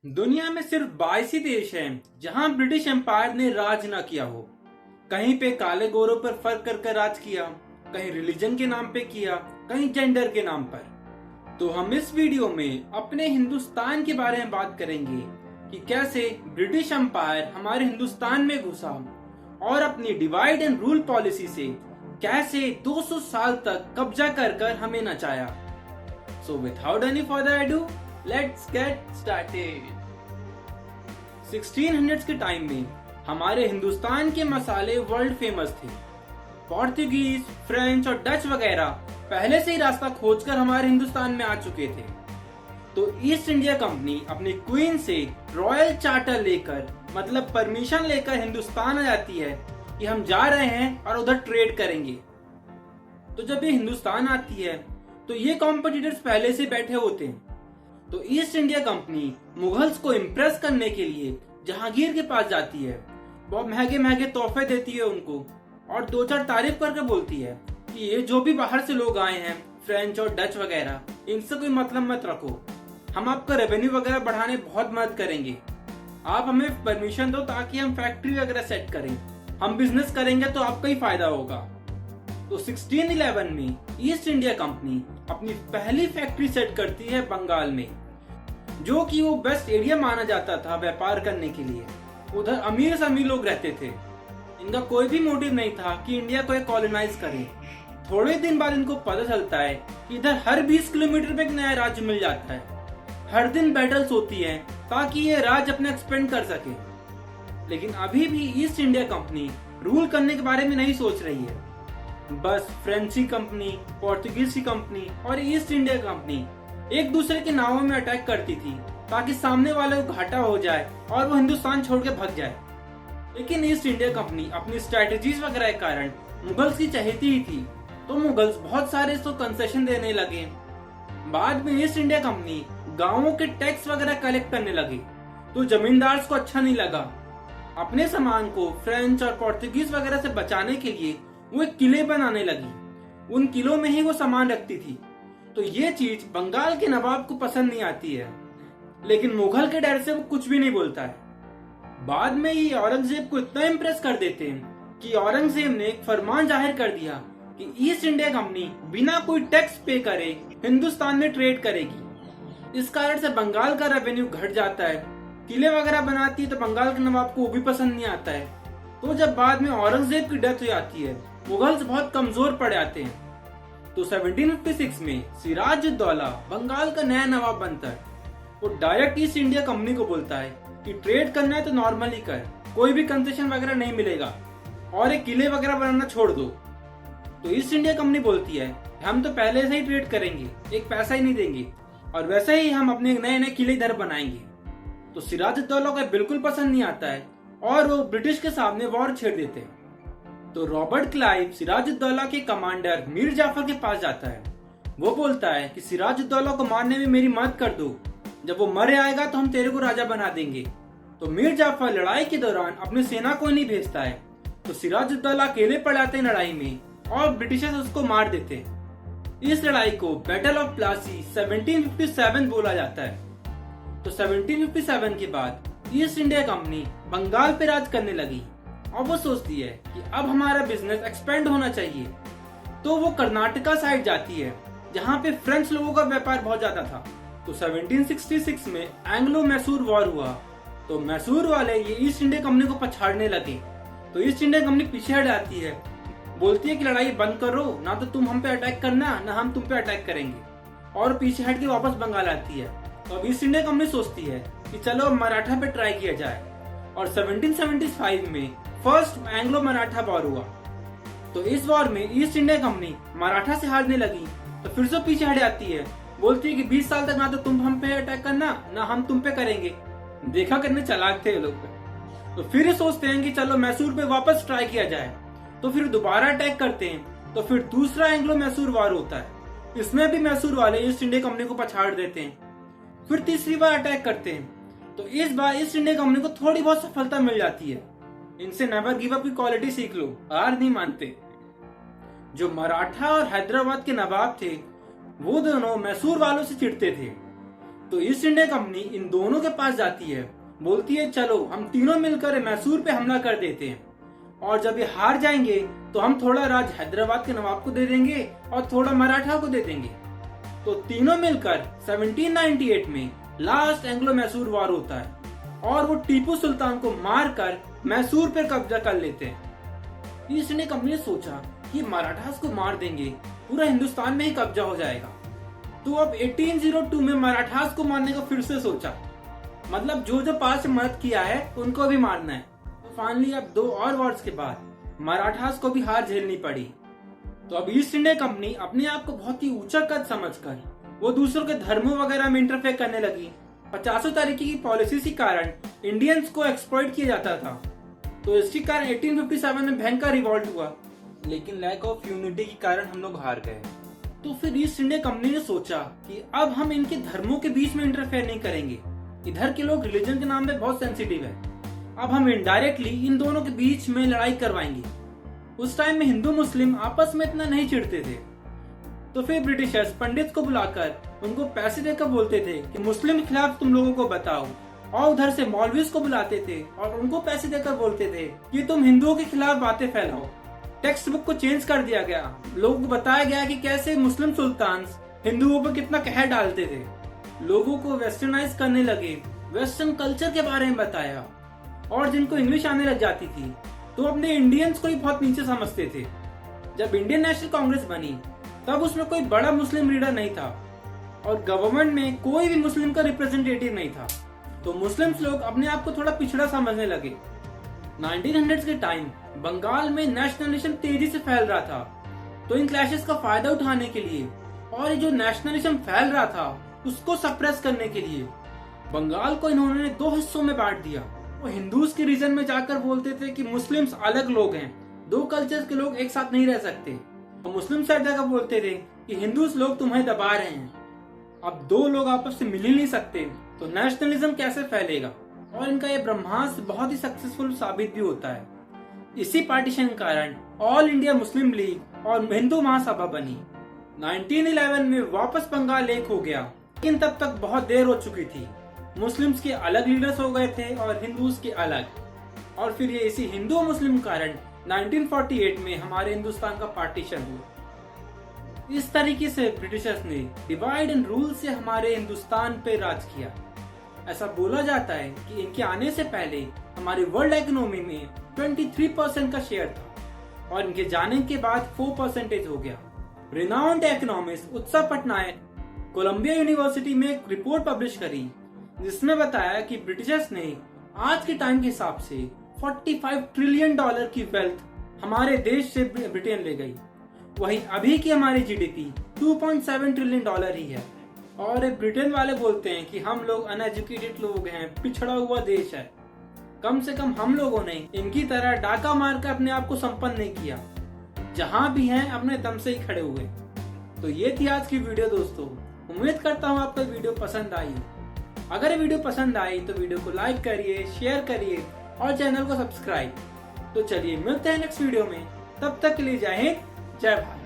दुनिया में सिर्फ 22 ही देश हैं जहां ब्रिटिश एम्पायर ने राज न किया हो। कहीं पे काले गोरों पर फर्क करके राज किया, कहीं रिलीजन के नाम पे किया, कहीं जेंडर के नाम पर। तो हम इस वीडियो में अपने हिंदुस्तान के बारे में बात करेंगे कि कैसे ब्रिटिश एम्पायर हमारे हिंदुस्तान में घुसा और अपनी डिवाइड एंड रूल पॉलिसी से कैसे 200 साल तक कब्जा कर हमें नचाया। So without any further ado, let's get started. 1600s के टाइम में हमारे हिंदुस्तान के मसाले वर्ल्ड फेमस थे। पोर्तुगीज, फ्रेंच और डच वगैरह पहले से ही रास्ता खोजकर हमारे हिंदुस्तान में आ चुके थे। तो ईस्ट इंडिया कंपनी अपनी क्वीन से रॉयल चार्टर लेकर, मतलब परमिशन लेकर हिंदुस्तान आ जाती है कि हम जा रहे हैं और उधर ट्रेड करेंगे। तो जब ये हिंदुस्तान आती है तो ये कॉम्पिटिटर्स पहले से बैठे होते हैं। तो ईस्ट इंडिया कंपनी मुगल्स को इम्प्रेस करने के लिए जहांगीर के पास जाती है, बहुत महंगे महंगे तोहफे देती है उनको और दो चार तारीफ करके बोलती है कि ये जो भी बाहर से लोग आए हैं, फ्रेंच और डच वगैरह, इनसे कोई मतलब मत रखो, हम आपका रेवेन्यू वगैरह बढ़ाने बहुत मदद करेंगे। आप हमें परमिशन दो ताकि हम फैक्ट्री वगैरह सेट करें, हम बिजनेस करेंगे तो आपका ही फायदा होगा। तो 1611 में ईस्ट इंडिया कंपनी अपनी पहली फैक्ट्री सेट करती है बंगाल में, जो कि वो बेस्ट एरिया माना जाता था व्यापार करने के लिए। उधर अमीर से अमीर लोग रहते थे। इनका कोई भी मोटिव नहीं था कि इंडिया को कॉलोनाइज करें। थोड़े दिन बाद इनको पता चलता है कि इधर हर 20 किलोमीटर पे एक नया राज्य मिल जाता है। हर दिन बैटल्स होती हैं ताकि ये राज्य अपने एक्सपेंड कर सके। लेकिन अभी भी ईस्ट इंडिया कंपनी रूल करने के बारे में नहीं सोच रही है। बस फ्रेंची कंपनी, पोर्तुगीज की कंपनी और ईस्ट इंडिया कंपनी एक दूसरे के नावों में अटैक करती थी ताकि सामने वाले को घाटा हो जाए और वो हिंदुस्तान छोड़ के भाग जाए। लेकिन ईस्ट इंडिया कंपनी अपनी स्ट्रेटेजीज वगैरह के कारण मुगल्स की चहेती ही थी, तो मुगल्स बहुत सारे इसको कंसेशन देने लगे। बाद में ईस्ट इंडिया कंपनी गांवों के टैक्स वगैरह कलेक्ट करने लगी, तो जमींदार को अच्छा नहीं लगा। अपने सामान को फ्रेंच और पोर्तुगीज वगैरह से बचाने के लिए वो एक किले बनाने लगी। उन किलों में ही वो सामान रखती थी। तो ये चीज बंगाल के नवाब को पसंद नहीं आती है, लेकिन मुगल के डर से वो कुछ भी नहीं बोलता है। बाद में ये औरंगजेब को इतना इम्प्रेस कर देते हैं कि औरंगजेब ने एक फरमान जाहिर कर दिया कि ईस्ट इंडिया कंपनी बिना कोई टैक्स पे करे हिंदुस्तान में ट्रेड करेगी। इस कारण से बंगाल का रेवेन्यू घट जाता है। किले वगैरह बनाती है तो बंगाल के नवाब को वो भी पसंद नहीं आता है। तो जब बाद में औरंगजेब की डेथ हो जाती है, मुगल्स बहुत कमजोर पड़ जाते हैं। तो 1756 में सिराजुद्दौला बंगाल का नया नवाब बनता है। वो डायरेक्ट ईस्ट इंडिया कंपनी को बोलता है कि ट्रेड करना है तो नॉर्मली कर, कोई भी कंसेशन वगैरह नहीं मिलेगा और एक किले वगैरह बनाना छोड़ दो। तो ईस्ट इंडिया कंपनी बोलती है हम तो पहले से ही ट्रेड करेंगे, एक पैसा ही नहीं देंगे और वैसे ही हम अपने नए नए किले इधर बनाएंगे। तो सिराजुद्दौला को बिल्कुल पसंद नहीं आता है और वो ब्रिटिश के सामने वॉर छेड़ देते हैं। तो रॉबर्ट क्लाइव सिराजुद्दौला के कमांडर मीर जाफर के पास जाता है। वो बोलता है कि सिराजुद्दौला को मारने में मेरी मदद कर दो, जब वो मर आएगा तो हम तेरे को राजा बना देंगे। तो मीर जाफर लड़ाई के दौरान अपनी सेना को नहीं भेजता है, तो सिराजुद्दौला अकेले पड़ जाते हैं लड़ाई में और ब्रिटिशर्स उसको मार देते हैं। इस लड़ाई को बैटल ऑफ प्लासी 1757 बोला जाता है। तो 1757 के बाद ईस्ट इंडिया कंपनी बंगाल पे राज करने लगी और वो सोचती है कि अब हमारा बिजनेस एक्सपेंड होना चाहिए। तो वो कर्नाटका साइड जाती है जहाँ पे फ्रेंच लोगों का व्यापार बहुत ज्यादा था। तो 1766 में एंग्लो मैसूर वॉर हुआ। तो मैसूर वाले ये ईस्ट इंडिया कंपनी को पछाड़ने लगे। तो ईस्ट इंडिया कंपनी पीछे हट जाती है, बोलती है कि लड़ाई बंद करो, ना तो तुम हम पे अटैक करना ना हम तुम पे अटैक करेंगे, और पीछे हट के वापस बंगाल आती है। तो अब ईस्ट इंडिया कंपनी सोचती है कि चलो मराठा पे ट्राई किया जाए और 1775 में फर्स्ट एंग्लो मराठा वॉर हुआ। तो इस वॉर में ईस्ट इंडिया कंपनी मराठा से हारने लगी, तो फिर से पीछे हट जाती है, बोलती है कि 20 साल तक ना तो तुम हम पे अटैक करना ना हम तुम पे करेंगे। देखा करने चालाक थे ये लोग। तो फिर सोचते हैं कि चलो मैसूर पे वापस ट्राई किया जाए। तो फिर दोबारा अटैक करते हैं। तो फिर दूसरा एंग्लो मैसूर वॉर होता है। इसमें भी मैसूर वाले ईस्ट इंडिया कंपनी को पछाड़ देते हैं। फिर तीसरी बार अटैक करते हैं। तो इस बार ईस्ट इंडिया कंपनी को थोड़ी बहुत सफलता मिल जाती है। इनसे नेवर गिव अप की क्वालिटी सीख लो, हार नहीं मानते। जो मराठा और हैदराबाद के नवाब थे वो दोनों मैसूर वालों से चिढ़ते थे। तो ईस्ट इंडिया कंपनी इन दोनों के पास जाती है, बोलती है चलो हम तीनों मिलकर मैसूर पे हमला कर देते हैं, और जब ये हार जाएंगे तो हम थोड़ा राज हैदराबाद के नवाब को दे देंगे और थोड़ा मराठा को दे देंगे। तो तीनों मिलकर 1798 में लास्ट एंग्लो मैसूर वॉर होता है और वो टीपू सुल्तान को मारकर मैसूर पर कब्जा कर लेते हैं। ईस्ट इंडिया कंपनी ने सोचा कि मराठास को मार देंगे, पूरा हिंदुस्तान में ही कब्जा हो जाएगा। तो अब 1802 में मराठास को मारने का फिर से सोचा, मतलब जो जो पास से मदद किया है उनको भी मारना है। तो फाइनली अब 2 और वॉर्स के बाद मराठास को भी हार झेलनी पड़ी। तो अब ईस्ट इंडिया कंपनी अपने आप को बहुत ही ऊंचा कद समझकर वो दूसरों के धर्मों वगैरह में इंटरफेयर करने लगी। 50 तरीके की पॉलिसी के कारण इंडियंस को एक्सप्लॉइट किया जाता था। तो इसके कारण 1857 में भयंकर रिवॉल्ट हुआ, लेकिन लैक ऑफ यूनिटी के कारण हम लोग हार गए। तो फिर ईस्ट इंडिया कंपनी ने सोचा कि अब हम इनके धर्मों के बीच में इंटरफेयर नहीं करेंगे, इधर के लोग रिलीजन के नाम पे बहुत सेंसिटिव है, अब हम इनडायरेक्टली इन दोनों के बीच में लड़ाई करवाएंगे। उस टाइम में हिंदू मुस्लिम आपस में इतना नहीं चिढ़ते थे। तो फिर ब्रिटिशर्स पंडित को बुलाकर उनको पैसे देकर बोलते थे कि मुस्लिम के खिलाफ तुम लोगों को बताओ, और उधर से मौलवीज को बुलाते थे और उनको पैसे देकर बोलते थे कि तुम हिंदुओं के खिलाफ बातें फैलाओ। टेक्स्ट बुक को चेंज कर दिया गया, लोगों को बताया गया कि कैसे मुस्लिम सुल्तान हिंदुओं पर कितना कहर डालते थे। लोगों को वेस्टर्नाइज करने लगे, वेस्टर्न कल्चर के बारे में बताया, और जिनको इंग्लिश आने लग जाती थी तो अपने इंडियंस को ही बहुत नीचे समझते थे। जब इंडियन नेशनल कांग्रेस बनी तब उसमें कोई बड़ा मुस्लिम लीडर नहीं था और गवर्नमेंट में कोई भी मुस्लिम का रिप्रेजेंटेटिव नहीं था, तो मुस्लिम्स लोग अपने आप को थोड़ा पिछड़ा समझने लगे। 1900s के टाइम बंगाल में नेशनलिज्म तेजी से फैल रहा था, तो इन क्लैशेस का फायदा उठाने के लिए और जो नेशनलिज्म फैल रहा था उसको सप्रेस करने के लिए बंगाल को इन्होंने 2 हिस्सों में बांट दिया। वो हिंदूज के रीजन में जाकर बोलते थे कि मुस्लिम्स अलग लोग हैं, 2 कल्चर्स के लोग एक साथ नहीं रह सकते, और मुस्लिम साइड जाकर बोलते थे कि हिंदूज लोग तुम्हें दबा रहे हैं। अब 2 लोग आपस से मिल ही नहीं सकते तो नेशनलिज्म कैसे फैलेगा, और इनका ये ब्रह्मास्त्र बहुत ही सक्सेसफुल साबित भी होता है। इसी पार्टीशन के कारण ऑल इंडिया मुस्लिम लीग और हिंदू महासभा बनी। 1911 में वापस बंगाल एक हो गया, लेकिन तब तक बहुत देर हो चुकी थी। मुस्लिम्स के अलग लीडर्स हो गए थे और हिंदूज के अलग, और फिर ये इसी हिंदू मुस्लिम कारण 1948 में हमारे हिंदुस्तान का पार्टीशन हुआ। इस तरीके से ब्रिटिशर्स ने डिवाइड एंड रूल से हमारे हिंदुस्तान पे राज किया। ऐसा बोला जाता है कि इनके आने से पहले हमारे वर्ल्ड इकोनॉमी में 23% का शेयर था और इनके जाने के बाद 4% हो गया। रिनाउंड इकोनॉमिस्ट उत्सव पटनायक कोलंबिया यूनिवर्सिटी में एक रिपोर्ट पब्लिश करी जिसमें बताया कि ब्रिटिशर्स ने आज के टाइम के हिसाब से $45 ट्रिलियन की वेल्थ हमारे देश से ब्रिटेन ले गई। वहीं अभी की हमारी जीडीपी $2.7 ट्रिलियन ही है, और ब्रिटेन वाले बोलते हैं कि हम लोग अनएजुकेटेड लोग हैं, पिछड़ा हुआ देश है। कम से कम हम लोगों ने इनकी तरह डाका मारकर अपने आप को संपन्न नहीं किया, जहां भी हैं अपने दम से ही खड़े हुए। तो ये थी आज की वीडियो दोस्तों, उम्मीद करता हूँ आपको वीडियो पसंद आई। अगर ये वीडियो पसंद आई तो वीडियो को लाइक करिए, शेयर करिए और चैनल को सब्सक्राइब। तो चलिए मिलते हैं नेक्स्ट वीडियो में, तब तक के लिए जय हिंद, जय भारत।